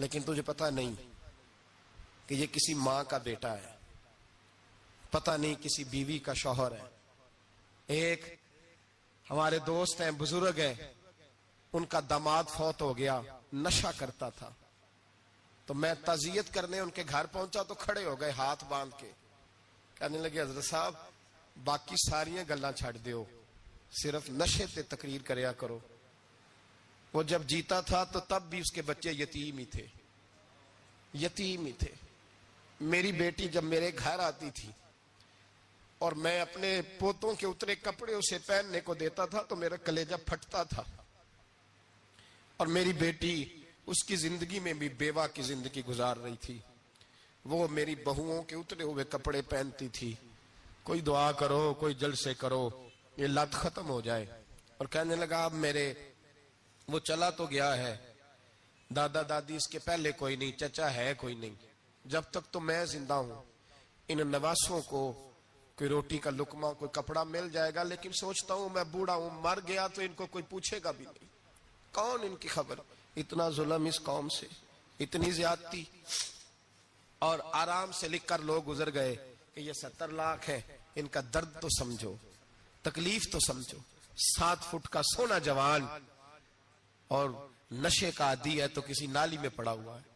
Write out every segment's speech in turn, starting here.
لیکن تجھے پتہ نہیں کہ یہ کسی ماں کا بیٹا ہے، پتہ نہیں کسی بیوی کا شوہر ہے۔ ایک ہمارے دوست ہیں، بزرگ ہیں، ان کا داماد فوت ہو گیا، نشہ کرتا تھا، تو میں تعزیت کرنے ان کے گھر پہنچا تو کھڑے ہو گئے ہاتھ باندھ کے، کہنے لگے حضرت صاحب باقی ساریاں گلاں چھڑ دیو، صرف نشے تے تقریر کریا کرو۔ وہ جب جیتا تھا تو تب بھی اس کے بچے یتیم ہی تھے، یتیم ہی تھے۔ میری بیٹی جب میرے گھر آتی تھی اور میں اپنے پوتوں کے اترے کپڑے اسے پہننے کو دیتا تھا تو میرا کلیجہ پھٹتا تھا، اور میری بیٹی اس کی زندگی میں بھی بیوہ کی زندگی گزار رہی تھی۔ وہ میری بہوؤں کے اترے ہوئے کپڑے پہنتی تھی، کوئی دعا کرو، کوئی جلسے کرو، یہ لت ختم ہو جائے۔ اور کہنے لگا اب میرے وہ چلا تو گیا ہے، دادا دادی اس کے پہلے کوئی نہیں، چچا ہے کوئی نہیں، جب تک تو میں زندہ ہوں ان نواسوں کو کوئی روٹی کا لقمہ، کوئی کپڑا مل جائے گا، لیکن سوچتا ہوں میں بوڑھا ہوں، مر گیا تو ان کو کوئی پوچھے گا بھی نہیں، کون ان کی خبر۔ اتنا ظلم اس قوم سے، اتنی زیادتی، اور آرام سے لکھ کر لوگ گزر گئے کہ یہ 70 لاکھ ہے، ان کا درد تو سمجھو، تکلیف تو سمجھو۔ 7 فٹ کا سونا جوان اور نشے کا عادی ہے تو کسی نالی میں پڑا ہوا ہے۔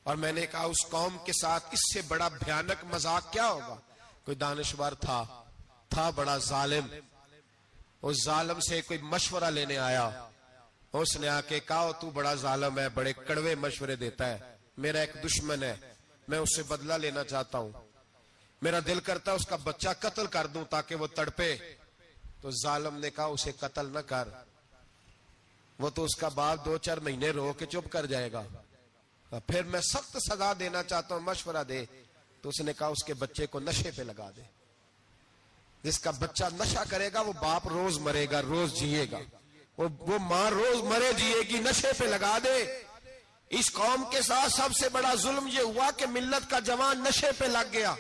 اور میں نے کہا اس قوم کے ساتھ اس سے بڑا بھیانک مذاق کیا ہوگا۔ کوئی دانشور تھا بڑا ظالم، اس ظالم سے کوئی مشورہ لینے آیا، اس نے آ کے کہا تو بڑا ظالم ہے، بڑے کڑوے مشورے دیتا ہے، میرا ایک دشمن ہے، میں اس سے بدلہ لینا چاہتا ہوں، میرا دل کرتا ہے اس کا بچہ قتل کر دوں تاکہ وہ تڑپے۔ تو ظالم نے کہا اسے قتل نہ کر، وہ تو اس کا باپ 2-4 مہینے رو کے چپ کر جائے گا، پھر میں سخت سزا دینا چاہتا ہوں، مشورہ دے۔ تو اس نے کہا اس کے بچے کو نشے پہ لگا دے، جس کا بچہ نشہ کرے گا وہ باپ روز مرے گا، روز جیے گا، وہ ماں روز مرے جیے گی، نشے پہ لگا دے۔ اس قوم کے ساتھ سب سے بڑا ظلم یہ ہوا کہ ملت کا جوان نشے پہ لگ گیا،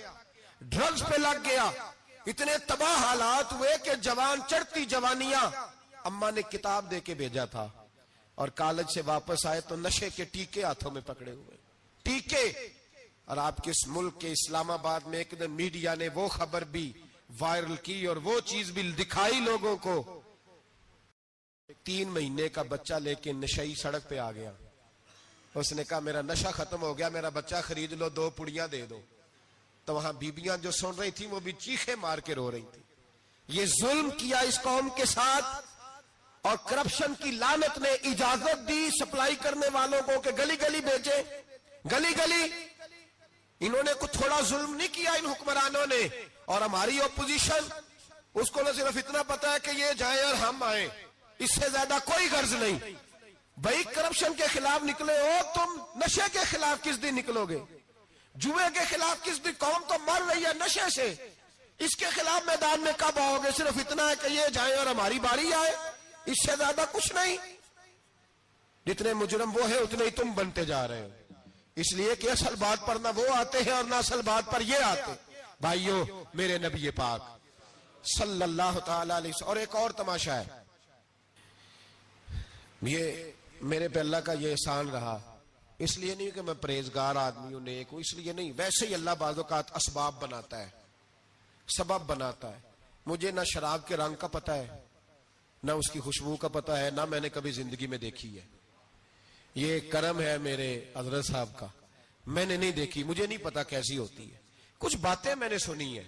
ڈرگز پہ لگ گیا، اتنے تباہ حالات ہوئے کہ جوان چڑھتی جوانیاں، اماں نے کتاب دے کے بھیجا تھا، اور کالج سے واپس آئے تو نشے کے ٹیکے ہاتھوں میں پکڑے ہوئے، ٹیکے۔ اور آپ کے اس ملک کے اسلام آباد میں ایک دن میڈیا نے وہ خبر بھی وائرل کی اور وہ چیز بھی دکھائی لوگوں کو، 3 مہینے کا بچہ لے کے نشئی سڑک پہ آ گیا، اس نے کہا میرا نشہ ختم ہو گیا، میرا بچہ خرید لو، 2 پڑیاں دے دو۔ تو وہاں بیبیاں جو سن رہی تھی وہ بھی چیخے مار کے رو رہی تھی۔ یہ ظلم کیا اس قوم کے ساتھ، اور کرپشن کی لعنت نے اجازت دی سپلائی کرنے والوں کو کہ گلی گلی بھیجے، گلی گلی۔ انہوں نے کچھ تھوڑا ظلم نہیں کیا ان حکمرانوں نے، اور ہماری اپوزیشن اس کو نہ صرف اتنا پتا ہے کہ یہ جائیں اور ہم آئیں، اس سے زیادہ کوئی غرض نہیں۔ بھائی کرپشن کے خلاف نکلے ہو تم، نشے کے خلاف کس دن نکلو گے؟ جوئے کے خلاف کس دن؟ قوم تو مر رہی ہے نشے سے، اس کے خلاف میدان میں کب آؤ گے؟ صرف اتنا ہے کہ یہ جائیں اور ہماری باری آئے، اس سے زیادہ کچھ نہیں۔ جتنے مجرم وہ ہیں اتنے ہی تم بنتے جا رہے ہو، اس لیے کہ اصل بات پر نہ وہ آتے ہیں اور نہ اصل بات پر یہ آتے۔ بھائیو، میرے نبی پاک صلی اللہ تعالی علیہ وسلم، اور ایک اور تماشا ہے، یہ میرے پہ اللہ کا یہ احسان رہا، اس لیے نہیں کہ میں پرہیزگار آدمی ہوں، نیک ہوں، اس لیے نہیں، ویسے ہی اللہ بعض اوقات اسباب بناتا ہے، سبب بناتا ہے۔ مجھے نہ شراب کے رنگ کا پتہ ہے، نہ اس کی خوشبو کا پتہ ہے، نہ میں نے کبھی زندگی میں دیکھی ہے، یہ کرم ہے میرے حضرت صاحب کا، میں نے نہیں دیکھی، مجھے نہیں پتا کیسی ہوتی ہے، کچھ باتیں میں نے سنی ہیں۔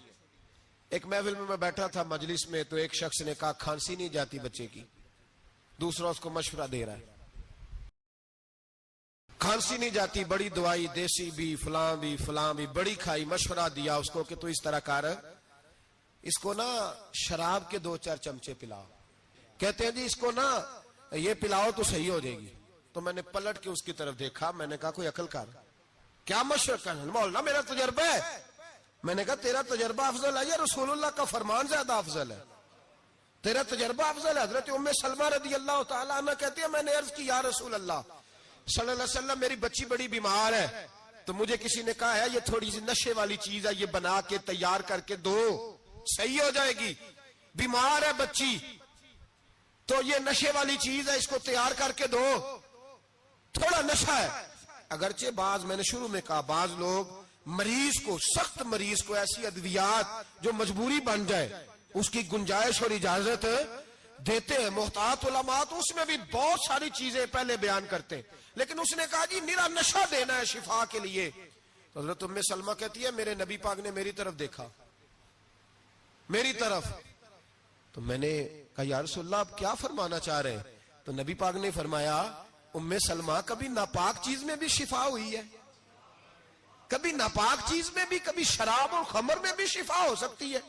ایک محفل میں بیٹھا تھا مجلس میں، تو ایک شخص نے کہا کھانسی نہیں جاتی بچے کی، دوسرا اس کو مشورہ دے رہا ہے، کھانسی نہیں جاتی، بڑی دوائی دیسی بھی فلاں بھی بڑی کھائی، مشورہ دیا اس کو کہ تو اس طرح کر، اس کو نا شراب کے 2-4 چمچے پلاؤ، کہتے ہیں جی اس کو نا یہ پلاؤ تو صحیح ہو جائے گی۔ تو میں نے پلٹ کے اس کی طرف دیکھا، میں نے کہا کوئی عقل کر، کیا مشورہ کرنا؟ مولانا میرا تجربہ ہے۔ میں نے کہا تیرا تجربہ افضل ہے یا رسول اللہ کا فرمان زیادہ افضل ہے؟ تیرا تجربہ افضل ہے۔ حضرت ام سلمہ رضی اللہ تعالیٰ عنہ کہتی ہے میں نے عرض کی یا رسول اللہ صلی اللہ علیہ وسلم، میری بچی بڑی بیمار ہے، تو مجھے کسی نے کہا ہے یہ تھوڑی سی نشے والی چیز ہے، یہ بنا کے تیار کر کے دو، صحیح ہو جائے گی، بیمار ہے بچی تو یہ نشے والی چیز ہے، اس کو تیار کر کے دو، تھوڑا نشہ ہے۔ اگرچہ بعض، میں نے شروع میں کہا، بعض لوگ مریض کو، سخت مریض کو ایسی ادویات جو مجبوری بن جائے اس کی گنجائش اور اجازت دیتے ہیں. محتاط علماء تو اس میں بھی بہت ساری چیزیں پہلے بیان کرتے ہیں، لیکن اس نے کہا جی نرا نشہ دینا ہے شفا کے لیے. تو حضرت ام سلمہ کہتی ہے میرے نبی پاک نے میری طرف دیکھا، میری طرف. تو میں نے کہا یا رسول اللہ آپ کیا فرمانا چاہ رہے ہیں؟ تو نبی پاک نے فرمایا ام سلمہ کبھی ناپاک چیز میں بھی شفا ہوئی ہے، کبھی ناپاک چیز میں بھی، کبھی شراب اور خمر میں بھی شفا ہو سکتی ہے.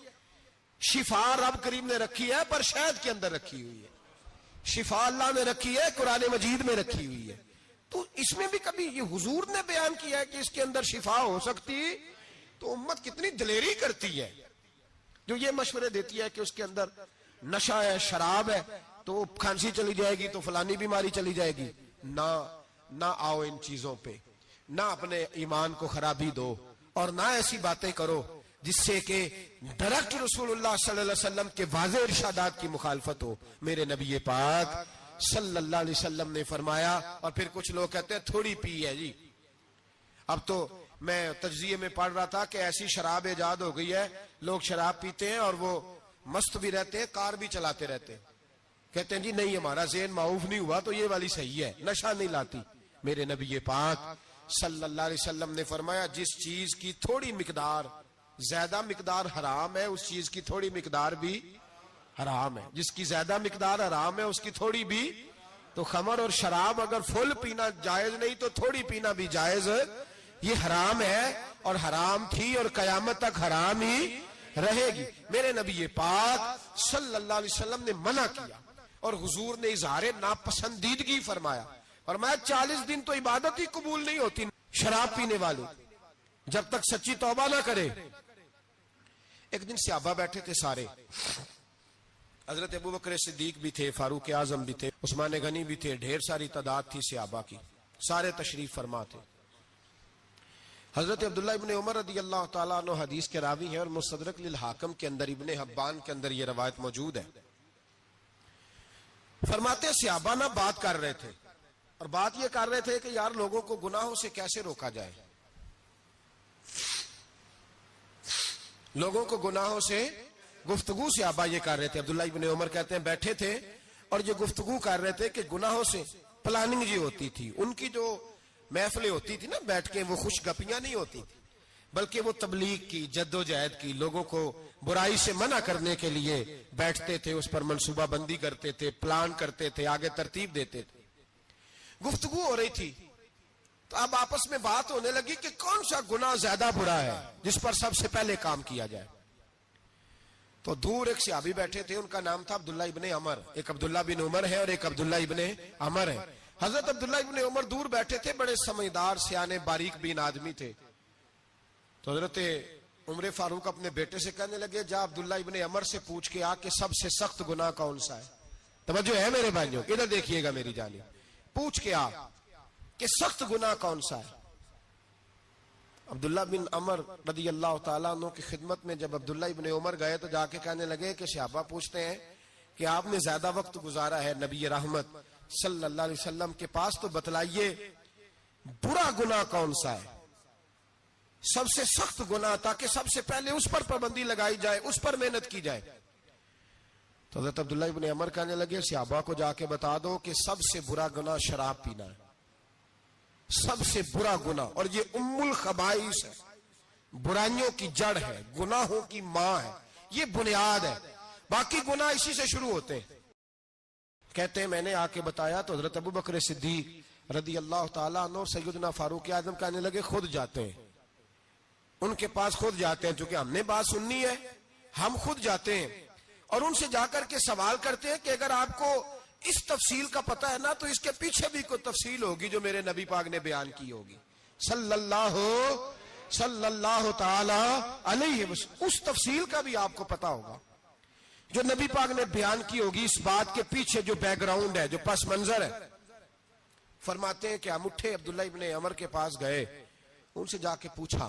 شفا رب کریم نے رکھی ہے پر شہد کے اندر رکھی ہوئی ہے، شفا اللہ نے رکھی ہے قرآن مجید میں رکھی ہوئی ہے. تو اس میں بھی کبھی یہ حضور نے بیان کیا ہے کہ اس کے اندر شفا ہو سکتی. تو امت کتنی دلیری کرتی ہے جو یہ مشورے دیتی ہے کہ اس کے اندر نشہ ہے، شراب ہے، تو کھانسی چلی جائے گی تو فلانی بیماری چلی جائے گی. نہ آؤ ان چیزوں پہ، نہ اپنے ایمان کو خرابی دو، اور نہ ایسی باتیں کرو جس سے کہ ڈائریکٹ رسول اللہ صلی اللہ علیہ وسلم کے واضح ارشادات کی مخالفت ہو. میرے نبی پاک صلی اللہ علیہ وسلم نے فرمایا. اور پھر کچھ لوگ کہتے ہیں تھوڑی پی ہے جی. اب تو میں تجزیے میں پڑھ رہا تھا کہ ایسی شراب ایجاد ہو گئی ہے، لوگ شراب پیتے ہیں اور وہ مست بھی رہتے ہیں، کار بھی چلاتے رہتے ہیں، کہتے ہیں جی نہیں ہمارا ذہن معاف نہیں ہوا تو یہ والی صحیح ہے، نشہ نہیں لاتی. میرے نبی پاک صلی اللہ علیہ وسلم نے فرمایا جس چیز کی تھوڑی مقدار، زیادہ مقدار حرام ہے اس چیز کی تھوڑی مقدار بھی حرام ہے. جس کی زیادہ مقدار حرام ہے اس کی تھوڑی بھی. تو خمر اور شراب اگر فل پینا جائز نہیں تو تھوڑی پینا بھی جائز. یہ حرام ہے اور حرام تھی اور قیامت تک حرام ہی رہے گی. میرے نبی پاک صلی اللہ علیہ وسلم نے منع کیا اور حضور نے اظہار ناپسندیدگی فرمایا. فرمایا 40 دن تو عبادت ہی قبول نہیں ہوتی شراب پینے والے جب تک سچی توبہ نہ کرے. ایک دن صحابہ بیٹھے تھے سارے، حضرت ابو بکر صدیق بھی تھے، فاروق اعظم بھی تھے، عثمان غنی بھی تھے، ڈھیر ساری تعداد تھی صحابہ کی، سارے تشریف فرما تھے. حضرت عبداللہ ابن عمر رضی اللہ تعالیٰ عنہ حدیث کے راوی ہیں اور مستدرک للحاکم کے اندر، ابن حبان کے اندر یہ روایت موجود ہے. فرماتے صحابہ نہ بات کر رہے تھے اور بات یہ کر رہے تھے کہ یار لوگوں کو گناہوں سے کیسے روکا جائے، لوگوں کو گناہوں سے گفتگو. صحابہ یہ کر رہے تھے. عبداللہ ابن عمر کہتے ہیں بیٹھے تھے اور یہ گفتگو کر رہے تھے کہ گناہوں سے پلاننگ جی ہوتی تھی. ان کی جو محفلیں ہوتی تھی نا بیٹھ کے، وہ خوش گپیاں نہیں ہوتی تھی بلکہ وہ تبلیغ کی، جد و جہد کی، لوگوں کو برائی سے منع کرنے کے لیے بیٹھتے تھے، اس پر منصوبہ بندی کرتے تھے، پلان کرتے تھے، آگے ترتیب دیتے تھے. گفتگو ہو رہی تھی تو اب آپس میں بات ہونے لگی کہ کون سا گناہ زیادہ برا ہے جس پر سب سے پہلے کام کیا جائے. تو دور ایک صحابی بیٹھے تھے، ان کا نام تھا عبداللہ ابن عمر. ایک عبداللہ بن عمر ہے اور ایک عبداللہ ابن عمر ہے. حضرت عبداللہ ابن عمر دور بیٹھے تھے، بڑے سمجھدار سیانے باریک بین آدمی تھے. تو حضرت عمر فاروق اپنے بیٹے سے کہنے لگے جا عبداللہ ابن عمر سے پوچھ کے آ کہ سب سے سخت گناہ کون سا ہے. توجہ ہے میرے بھائیوں، ادھر دیکھیے گا میری جانب، پوچھ کے آ کہ سخت گناہ کون سا ہے. عبداللہ بن عمر رضی اللہ تعالیٰ عنہ کی خدمت میں جب عبداللہ ابن عمر گئے تو جا کے کہنے لگے کہ صحابہ پوچھتے ہیں کہ آپ نے زیادہ وقت گزارا ہے نبی رحمت صلی اللہ علیہ وسلم کے پاس، تو بتلائیے برا گناہ کون سا ہے، سب سے سخت گناہ، تاکہ سب سے پہلے اس پر پابندی لگائی جائے، اس پر محنت کی جائے. تو حضرت عبداللہ ابن عمر کہنے لگے صحابہ کو جا کے بتا دو کہ سب سے برا گناہ شراب پینا ہے، سب سے برا گناہ، اور یہ ام الخبائث ہے، برائیوں کی جڑ ہے، گناہوں کی ماں ہے، یہ بنیاد ہے، باقی گناہ اسی سے شروع ہوتے ہیں. کہتے ہیں میں نے آ کے بتایا تو حضرت ابو بکر صدیق رضی اللہ تعالیٰ عنہ سیدنا فاروق اعظم کہنے لگے خود جاتے ہیں، ان کے پاس خود جاتے ہیں، چونکہ ہم نے بات سننی ہے ہم خود جاتے ہیں اور ان سے جا کر کے سوال کرتے ہیں کہ اگر آپ کو اس تفصیل کا پتہ ہے نا تو اس کے پیچھے بھی کوئی تفصیل ہوگی جو میرے نبی پاک نے بیان کی ہوگی صلی اللہ تعالی علیہ وسلم. اس تفصیل کا بھی آپ کو پتہ ہوگا جو نبی پاک نے بیان کی ہوگی، اس بات کے پیچھے جو بیک گراؤنڈ ہے، جو پس منظر ہے. فرماتے ہیں کہ ہم اٹھے، عبداللہ ابن عمر کے پاس گئے، ان سے جا کے پوچھا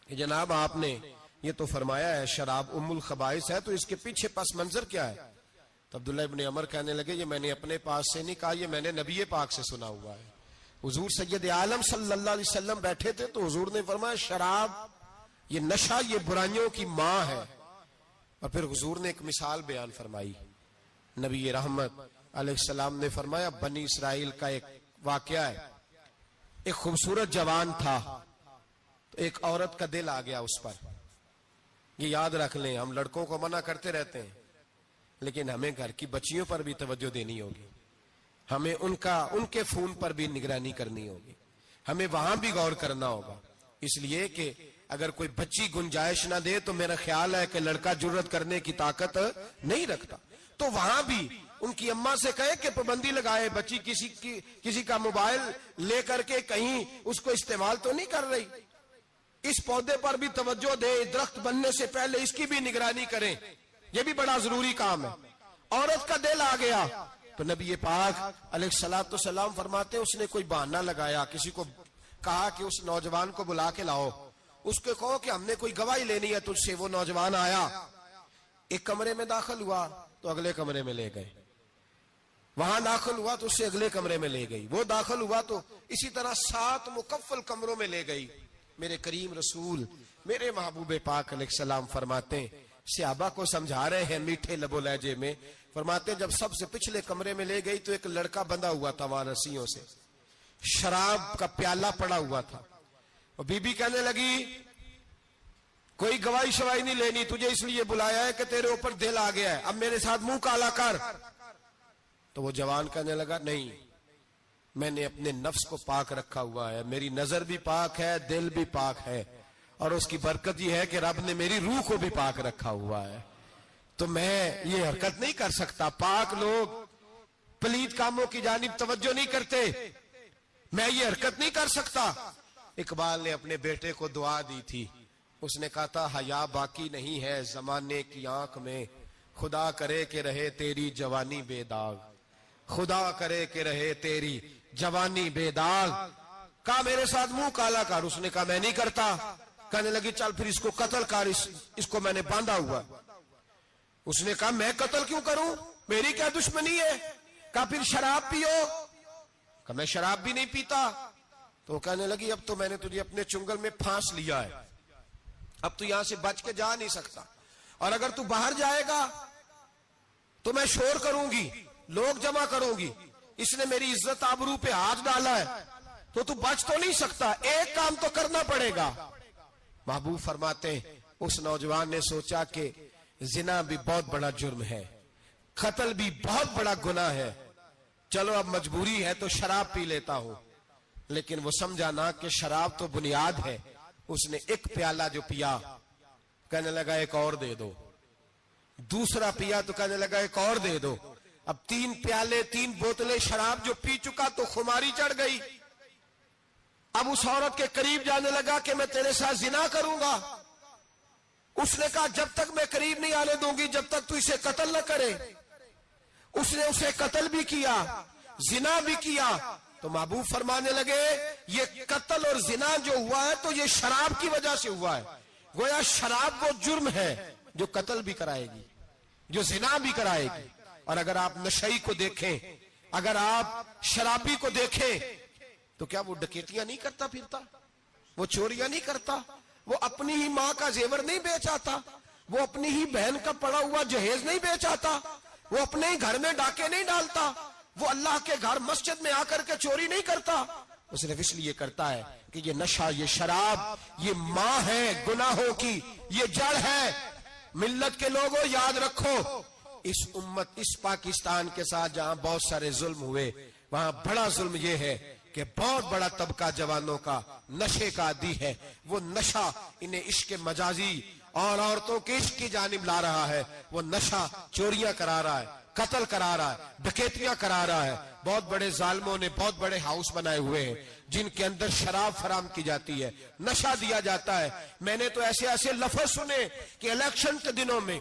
کہ جناب آپ نے یہ تو فرمایا ہے شراب ام الخبائث ہے، تو اس کے پیچھے پس منظر کیا ہے؟ تو عبداللہ ابن عمر کہنے لگے یہ میں نے اپنے پاس سے نہیں کہا، یہ میں نے نبی پاک سے سنا ہوا ہے. حضور سید عالم صلی اللہ علیہ وسلم بیٹھے تھے تو حضور نے فرمایا شراب یہ نشہ یہ برائیوں کی ماں ہے. اور پھر حضور نے ایک مثال بیان فرمائی. نبی رحمت علیہ السلام نے فرمایا بنی اسرائیل کا ایک واقعہ ہے. ایک خوبصورت جوان تھا تو ایک عورت کا دل آ گیا اس پر. یہ یاد رکھ لیں, ہم لڑکوں کو منع کرتے رہتے ہیں لیکن ہمیں گھر کی بچیوں پر بھی توجہ دینی ہوگی, ہمیں ان کے فون پر بھی نگرانی کرنی ہوگی, ہمیں وہاں بھی غور کرنا ہوگا. اس لیے کہ اگر کوئی بچی گنجائش نہ دے تو میرا خیال ہے کہ لڑکا جرت کرنے کی طاقت نہیں رکھتا. تو وہاں بھی ان کی اماں سے کہے کہ پابندی لگائے, بچی کسی کا موبائل لے کر کے کہیں اس کو استعمال تو نہیں کر رہی, اس پودے پر بھی توجہ دے, درخت بننے سے پہلے اس کی بھی نگرانی کریں, یہ بھی بڑا ضروری کام ہے. عورت کا دل آ گیا تو نبی پاک علیہ الصلوۃ والسلام فرماتے اس نے کوئی بہانہ لگایا, کسی کو کہا کہ اس نوجوان کو بلا کے لاؤ, اس کو کہو کہ ہم نے کوئی گواہی لینی ہے تجھ سے. وہ نوجوان آیا, ایک کمرے میں داخل ہوا تو اگلے کمرے میں لے گئے, وہاں داخل ہوا تو اس سے اگلے کمرے میں لے گئی, وہ داخل ہوا تو اسی طرح 7 مکفل کمروں میں لے گئی. میرے کریم رسول میرے محبوب پاک علیہ السلام فرماتے ہیں, صحابہ کو سمجھا رہے ہیں میٹھے لب و لہجے میں, فرماتے ہیں جب سب سے پچھلے کمرے میں لے گئی تو ایک لڑکا بندھا ہوا تھا وہاں رسیوں سے, شراب کا پیالہ پڑا ہوا تھا. اور بی بی کہنے لگی کوئی گواہی شواہی نہیں لینی, تجھے اس لیے بلایا ہے کہ تیرے اوپر دل آ گیا ہے, اب میرے ساتھ منہ کالا کر. تو وہ جوان کہنے لگا نہیں, میں نے اپنے نفس کو پاک رکھا ہوا ہے, میری نظر بھی پاک ہے, دل بھی پاک ہے, اور اس کی برکت یہ ہے کہ رب نے میری روح کو بھی پاک رکھا ہوا ہے, تو میں یہ حرکت نہیں کر سکتا. پاک لوگ پلید کاموں کی جانب توجہ نہیں کرتے, میں یہ حرکت نہیں کر سکتا. اقبال نے اپنے بیٹے کو دعا دی تھی, اس نے کہا تھا حیا باقی نہیں ہے زمانے کی آنکھ میں, خدا کرے کہ رہے تیری جوانی بے داغ, خدا کرے کہ رہے تیری جوانی بے داغ. کہا میرے ساتھ منہ کالا کر, اس نے کہا میں نہیں کرتا. کہنے لگی چل پھر اس کو قتل کر, اس کو میں نے باندھا ہوا. اس نے کہا میں قتل کیوں کروں, میری کیا دشمنی ہے. کہا پھر شراب پیو, کہا میں شراب بھی نہیں پیتا. تو کہنے لگی اب تو میں نے تجھے اپنے چنگل میں پھانس لیا ہے, اب تو یہاں سے بچ کے جا نہیں سکتا, اور اگر تو باہر جائے گا تو میں شور کروں گی, لوگ جمع کروں گی, اس نے میری عزت آبرو پہ ہاتھ ڈالا ہے, تو بچ تو نہیں سکتا, ایک کام تو کرنا پڑے گا. محبوب فرماتے ہیں اس نوجوان نے سوچا کہ زنا بھی بہت بڑا جرم ہے, قتل بھی بہت بڑا گناہ ہے, چلو اب مجبوری ہے تو شراب پی لیتا ہوں. لیکن وہ سمجھا نہ کہ شراب تو بنیاد ہے. اس نے ایک پیالہ جو پیا, کہنے لگا ایک اور دے دو. دوسرا پیا تو کہنے لگا ایک اور دے دو. اب 3 پیالے 3 بوتلیں شراب جو پی چکا تو خماری چڑھ گئی. اب اس عورت کے قریب جانے لگا کہ میں تیرے ساتھ زنا کروں گا. اس نے کہا جب تک میں قریب نہیں آنے دوں گی جب تک تو اسے قتل نہ کرے. اس نے اسے قتل بھی کیا, زنا بھی کیا. تو محبوب فرمانے لگے یہ قتل اور زنا جو ہوا ہے تو یہ شراب کی وجہ سے ہوا ہے. گویا شراب وہ جرم ہے جو قتل بھی کرائے گی, جو زنا بھی کرائے گی. اور اگر آپ نشئی کو دیکھیں, اگر آپ شرابی کو دیکھیں تو کیا وہ ڈکیتیاں نہیں کرتا پھرتا, وہ چوریاں نہیں کرتا, وہ اپنی ہی ماں کا زیور نہیں بیچ آتا, وہ اپنی ہی بہن کا پڑا ہوا جہیز نہیں بیچ آتا, وہ اپنے ہی گھر میں ڈاکے نہیں ڈالتا, وہ اللہ کے گھر مسجد میں آ کر کے چوری نہیں کرتا. وہ صرف اس لیے کرتا ہے کہ یہ نشہ, یہ شراب, یہ ماں ہے گناہوں کی, یہ جڑ ہے. ملت کے لوگوں یاد رکھو, اس امت, اس پاکستان کے ساتھ جہاں بہت سارے ظلم ہوئے, وہاں بڑا ظلم یہ ہے کہ بہت بڑا طبقہ جوانوں کا نشے کا عادی ہے. وہ نشہ انہیں عشق مجازی اور عورتوں کے عشق کی جانب لا رہا ہے. وہ نشہ چوریاں کرا رہا ہے, قتل کرا رہا ہے, ڈکیتیاں کرا رہا ہے. بہت بڑے ظالموں نے بہت بڑے ہاؤس بنائے ہوئے ہیں جن کے اندر شراب فراہم کی جاتی ہے, نشہ دیا جاتا ہے. میں نے تو ایسے ایسے لفظ سنے کہ الیکشن کے دنوں میں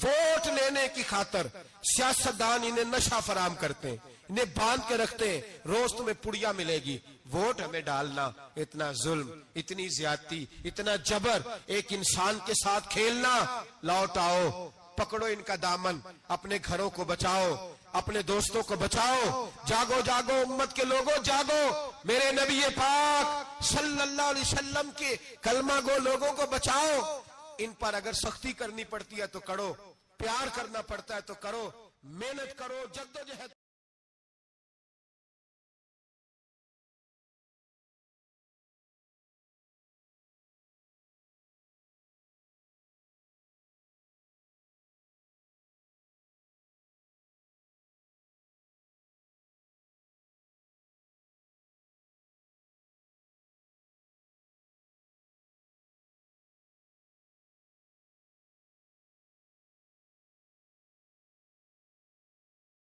ووٹ لینے کی خاطر سیاستدان انہیں نشہ فراہم کرتے ہیں, انہیں باندھ کے رکھتے ہیں, روز تمہیں پڑیا ملے گی, ووٹ ہمیں ڈالنا. اتنا ظلم, اتنی زیادتی, اتنا جبر, ایک انسان کے ساتھ کھیلنا. لوٹ آؤ, پکڑو ان کا دامن, اپنے گھروں کو بچاؤ. اپنے دوستوں کو بچاؤ. جاگو جاگو امت کے لوگوں جاگو. میرے نبی پاک صلی اللہ علیہ وسلم کے کلمہ گو لوگوں کو بچاؤ. ان پر اگر سختی کرنی پڑتی ہے تو کرو, پیار کرنا پڑتا ہے تو کرو, محنت کرو, جدوجہد